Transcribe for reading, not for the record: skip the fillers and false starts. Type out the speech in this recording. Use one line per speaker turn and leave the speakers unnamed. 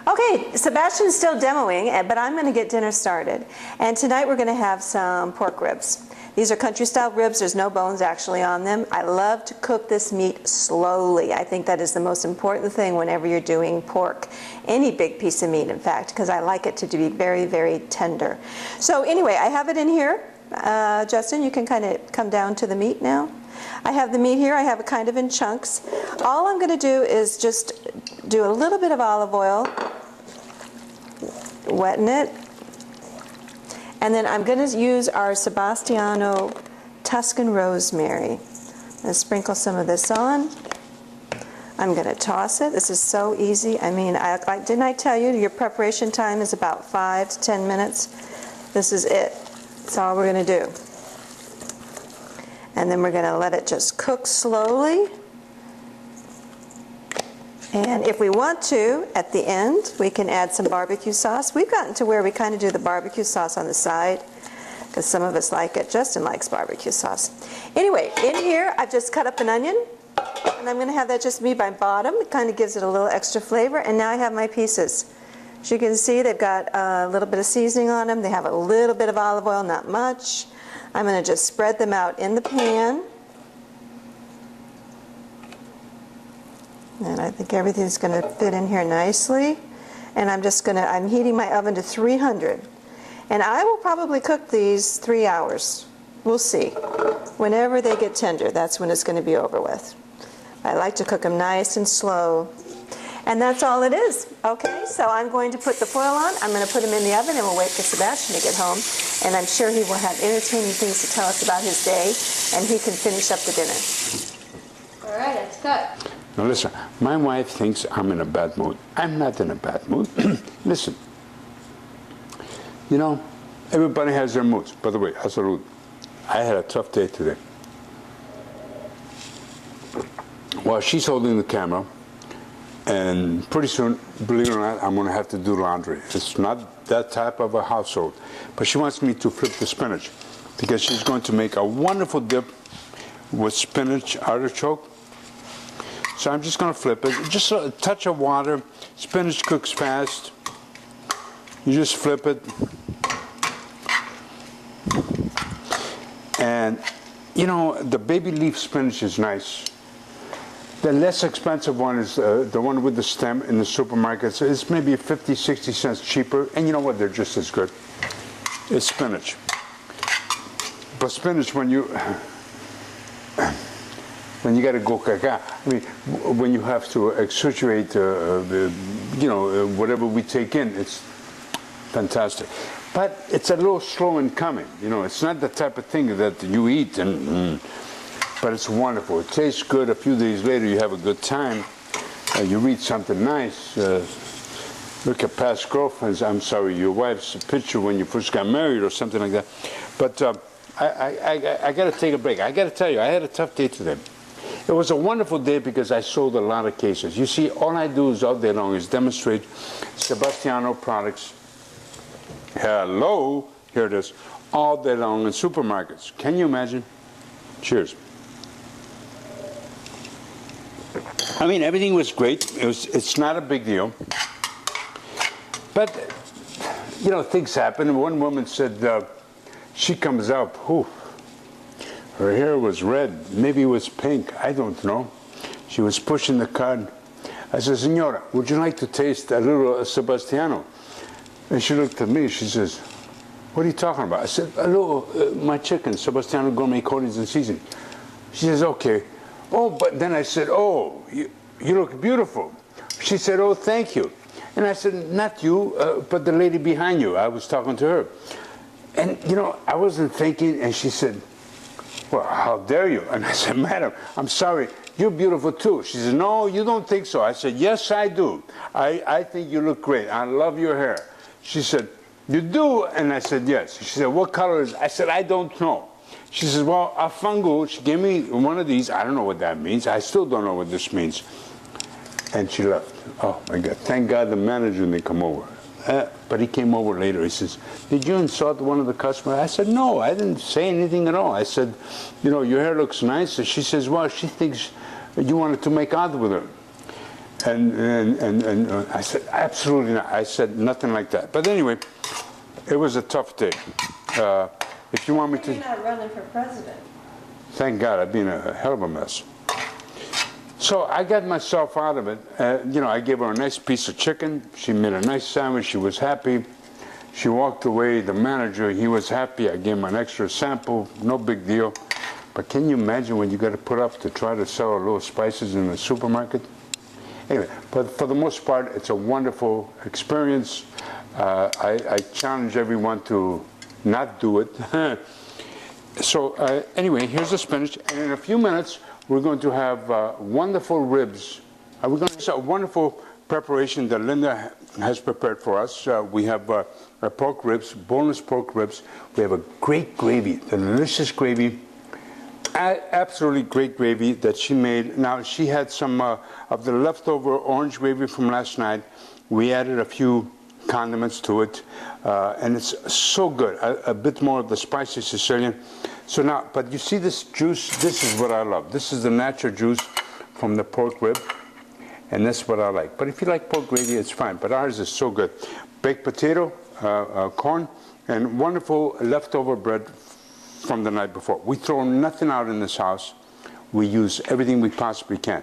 Okay, Sebastian's still demoing, but I'm going to get dinner started. And tonight we're going to have some pork ribs. These are country-style ribs. There's no bones actually on them. I love to cook this meat slowly. I think that is the most important thing whenever you're doing pork. Any big piece of meat, in fact, because I like it to be very, very tender. So anyway, I have it in here. Justin, you can kind of come down to the meat now. I have the meat here. I have it kind of in chunks. All I'm going to do is just do a little bit of olive oil, wetten it, and then I'm going to use our Sebastiano Tuscan rosemary. I'm going to sprinkle some of this on. I'm going to toss it. This is so easy. I mean, didn't I tell you your preparation time is about 5 to 10 minutes? This is it. That's all we're going to do. And then we're going to let it just cook slowly. And if we want to, at the end, we can add some barbecue sauce. We've gotten to where we kind of do the barbecue sauce on the side because some of us like it. Justin likes barbecue sauce. Anyway, in here, I've just cut up an onion, and I'm going to have that just be my bottom. It kind of gives it a little extra flavor. And now I have my pieces. As you can see, they've got a little bit of seasoning on them. They have a little bit of olive oil, not much. I'm going to just spread them out in the pan. And I think everything's going to fit in here nicely. And I'm heating my oven to 300. And I will probably cook these 3 hours. We'll see. Whenever they get tender, that's when it's going to be over with. I like to cook them nice and slow. And that's all it is. Okay, so I'm going to put the foil on. I'm going to put them in the oven, and we'll wait for Sebastian to get home. And I'm sure he will have entertaining things to tell us about his day, and he can finish up the dinner.
All right, it's cut.
Now listen, my wife thinks I'm in a bad mood. I'm not in a bad mood. Listen, you know, everybody has their moods. By the way, salud. I had a tough day today. Well, she's holding the camera, and pretty soon, believe it or not, I'm going to have to do laundry. It's not that type of a household. But she wants me to flip the spinach because she's going to make a wonderful dip with spinach artichoke. So I'm just going to flip it. Just a touch of water. Spinach cooks fast. You just flip it. And, you know, the baby leaf spinach is nice. The less expensive one is the one with the stem in the supermarkets. It's maybe 50, 60 cents cheaper. And you know what? They're just as good. It's spinach. But spinach, when you got to go caca, I mean, when you have to accentuate, whatever we take in, it's fantastic. But it's a little slow in coming. You know, it's not the type of thing that you eat, but it's wonderful. It tastes good. A few days later, you have a good time. You read something nice. Look at past girlfriends. I'm sorry, your wife's picture when you first got married or something like that. But I got to take a break. I got to tell you, I had a tough day today. It was a wonderful day because I sold a lot of cases. You see, all I do is all day long is demonstrate Sebastiano products. Hello, here it is, all day long in supermarkets. Can you imagine? Cheers. I mean, everything was great. It's not a big deal. But, you know, things happen. One woman said she comes up, her hair was red, maybe it was pink, I don't know. She was pushing the cart. I said, Senora, would you like to taste a little Sebastiano? And she looked at me, she says, what are you talking about? I said, hello, my chicken, Sebastiano gourmet coatings and seasoning. She says, okay. Oh, but then I said, oh, you look beautiful. She said, oh, thank you. And I said, not you, but the lady behind you. I was talking to her. And, you know, I wasn't thinking, and she said, well, how dare you? And I said, madam, I'm sorry, you're beautiful too. She said, no, you don't think so. I said, yes, I do. I think you look great. I love your hair. She said, you do? And I said, yes. She said, what color is it? I said, I don't know. She says, well, a fungo. She gave me one of these. I don't know what that means. I still don't know what this means. And she left. Oh, my God. Thank God the manager didn't come over. But he came over later. He says, did you insult one of the customers? I said, no, I didn't say anything at all. I said, you know, your hair looks nice. And she says, well, she thinks you wanted to make out with her. And I said, absolutely not. I said nothing like that. But anyway, it was a tough day. If you want me to...
You're not running for president.
Thank God, I've been a hell of a mess. So I got myself out of it. I gave her a nice piece of chicken. She made a nice sandwich. She was happy. She walked away. The manager, he was happy. I gave him an extra sample. No big deal. But can you imagine when you got to put up to try to sell a little spices in the supermarket? Anyway, but for the most part, it's a wonderful experience. I challenge everyone to not do it. So anyway, here's the spinach. And in a few minutes, we're going to have wonderful ribs. We're going to have a wonderful preparation that Linda has prepared for us. We have pork ribs, boneless pork ribs. We have a great gravy, delicious gravy. Absolutely great gravy that she made. Now, she had some of the leftover orange gravy from last night. We added a few condiments to it, and it's so good. A bit more of the spicy Sicilian. So now, but you see this juice? This is what I love. This is the natural juice from the pork rib, and that's what I like. But if you like pork gravy, it's fine. But ours is so good. Baked potato, corn, and wonderful leftover bread from the night before. We throw nothing out in this house. We use everything we possibly can.